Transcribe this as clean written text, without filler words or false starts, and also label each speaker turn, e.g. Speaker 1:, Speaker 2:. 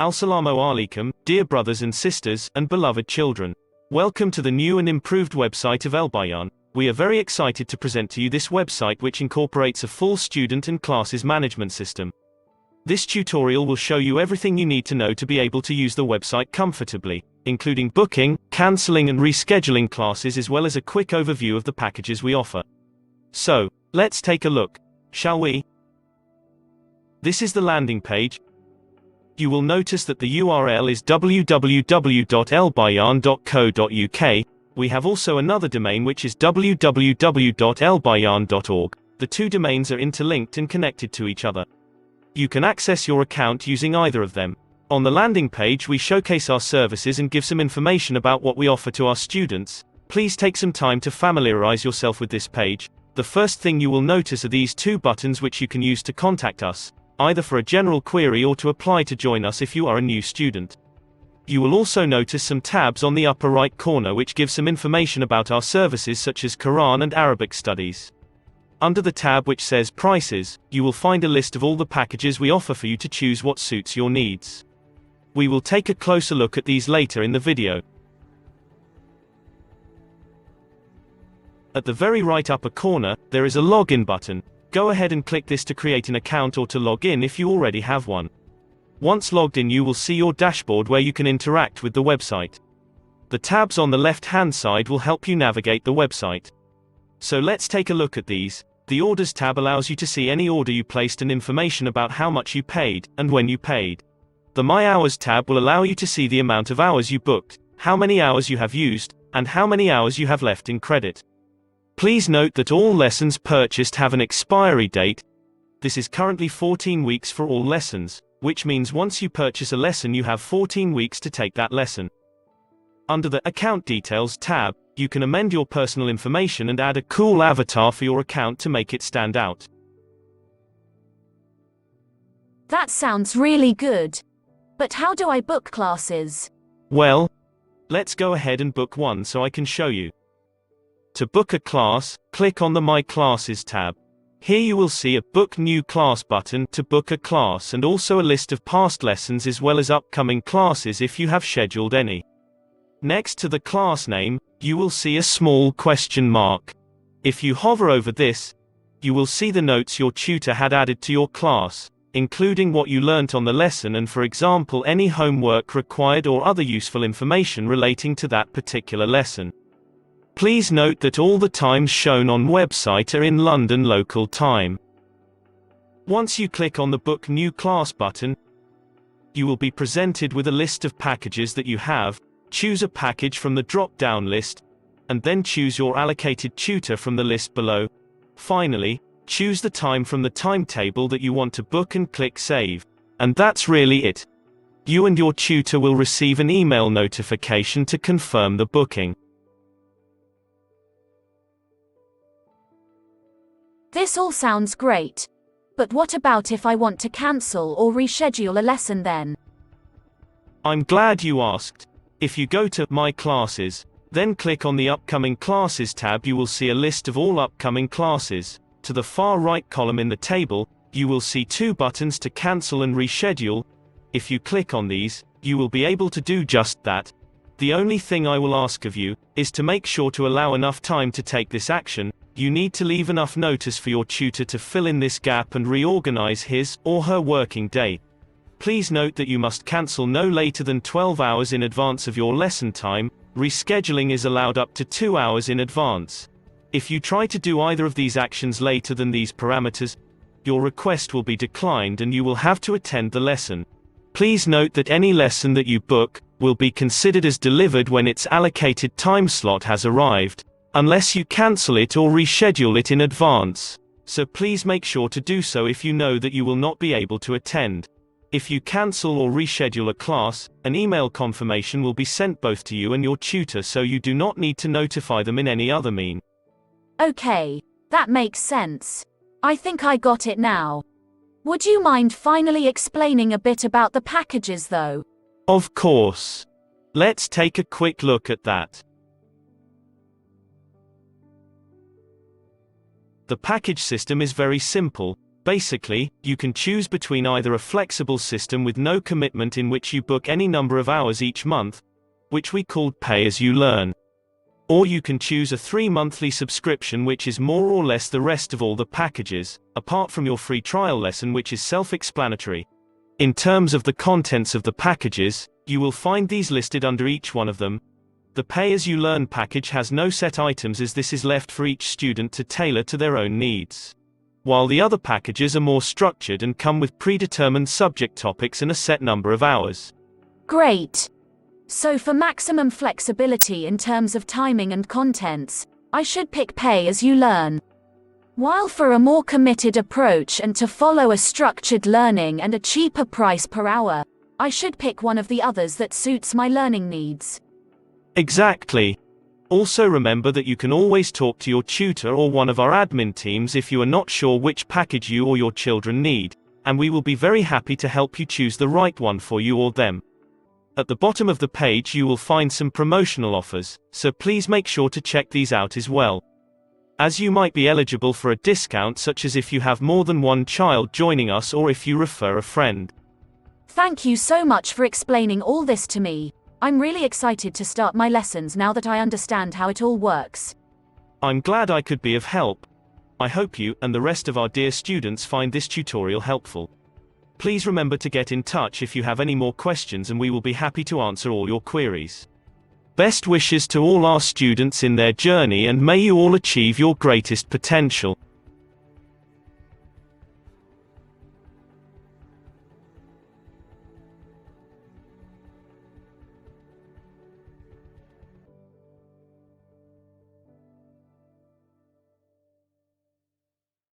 Speaker 1: Assalamu alaikum, dear brothers and sisters, and beloved children. Welcome to the new and improved website of Elbyan. We are very excited to present to you this website which incorporates a full student and classes management system. This tutorial will show you everything you need to know to be able to use the website comfortably, including booking, cancelling and rescheduling classes, as well as a quick overview of the packages we offer. So, let's take a look, shall we? This is the landing page. You will notice that the URL is www.elbyan.co.uk. We have also another domain which is www.elbyan.org. The two domains are interlinked and connected to each other. You can access your account using either of them. On the landing page we showcase our services and give some information about what we offer to our students. Please take some time to familiarize yourself with this page. The first thing you will notice are these two buttons which you can use to contact us, either for a general query or to apply to join us if you are a new student. You will also notice some tabs on the upper right corner which give some information about our services such as Quran and Arabic studies. Under the tab which says Prices, you will find a list of all the packages we offer for you to choose what suits your needs. We will take a closer look at these later in the video. At the very right upper corner, there is a login button. Go ahead and click this to create an account or to log in if you already have one. Once logged in, you will see your dashboard where you can interact with the website. The tabs on the left-hand side will help you navigate the website. So let's take a look at these. The Orders tab allows you to see any order you placed and information about how much you paid, and when you paid. The My Hours tab will allow you to see the amount of hours you booked, how many hours you have used, and how many hours you have left in credit. Please note that all lessons purchased have an expiry date. This is currently 14 weeks for all lessons, which means once you purchase a lesson you have 14 weeks to take that lesson. Under the Account Details tab, you can amend your personal information and add a cool avatar for your account to make it stand out.
Speaker 2: That sounds really good. But how do I book classes?
Speaker 1: Well, let's go ahead and book one so I can show you. To book a class, click on the My Classes tab. Here you will see a Book New Class button to book a class and also a list of past lessons as well as upcoming classes if you have scheduled any. Next to the class name, you will see a small question mark. If you hover over this, you will see the notes your tutor had added to your class, including what you learnt on the lesson and, for example, any homework required or other useful information relating to that particular lesson. Please note that all the times shown on website are in London local time. Once you click on the Book New Class button, you will be presented with a list of packages that you have. Choose a package from the drop-down list, and then choose your allocated tutor from the list below. Finally, choose the time from the timetable that you want to book and click Save. And that's really it. You and your tutor will receive an email notification to confirm the booking.
Speaker 2: This all sounds great. But what about if I want to cancel or reschedule a lesson then?
Speaker 1: I'm glad you asked. If you go to My Classes, then click on the Upcoming Classes tab, you will see a list of all upcoming classes. To the far right column in the table, you will see two buttons to cancel and reschedule. If you click on these, you will be able to do just that. The only thing I will ask of you is to make sure to allow enough time to take this action. You need to leave enough notice for your tutor to fill in this gap and reorganize his or her working day. Please note that you must cancel no later than 12 hours in advance of your lesson time. Rescheduling is allowed up to 2 hours in advance. If you try to do either of these actions later than these parameters, your request will be declined and you will have to attend the lesson. Please note that any lesson that you book will be considered as delivered when its allocated time slot has arrived, unless you cancel it or reschedule it in advance. So please make sure to do so if you know that you will not be able to attend. If you cancel or reschedule a class, an email confirmation will be sent both to you and your tutor, so you do not need to notify them in any other mean.
Speaker 2: Okay, that makes sense. I think I got it now. Would you mind finally explaining a bit about the packages though?
Speaker 1: Of course. Let's take a quick look at that. The package system is very simple. Basically, you can choose between either a flexible system with no commitment in which you book any number of hours each month, which we called pay-as-you-learn. Or you can choose a 3-monthly subscription which is more or less the rest of all the packages, apart from your free trial lesson which is self-explanatory. In terms of the contents of the packages, you will find these listed under each one of them. The pay-as-you-learn package has no set items as this is left for each student to tailor to their own needs. While the other packages are more structured and come with predetermined subject topics and a set number of hours.
Speaker 2: Great. So for maximum flexibility in terms of timing and contents, I should pick pay-as-you-learn. While for a more committed approach and to follow a structured learning and a cheaper price per hour, I should pick one of the others that suits my learning needs.
Speaker 1: Exactly. Also remember that you can always talk to your tutor or one of our admin teams if you are not sure which package you or your children need, and we will be very happy to help you choose the right one for you or them. At the bottom of the page you will find some promotional offers, so please make sure to check these out as well, as you might be eligible for a discount such as if you have more than one child joining us or if you refer a friend.
Speaker 2: Thank you so much for explaining all this to me. I'm really excited to start my lessons now that I understand how it all works.
Speaker 1: I'm glad I could be of help. I hope you and the rest of our dear students find this tutorial helpful. Please remember to get in touch if you have any more questions and we will be happy to answer all your queries. Best wishes to all our students in their journey and may you all achieve your greatest potential.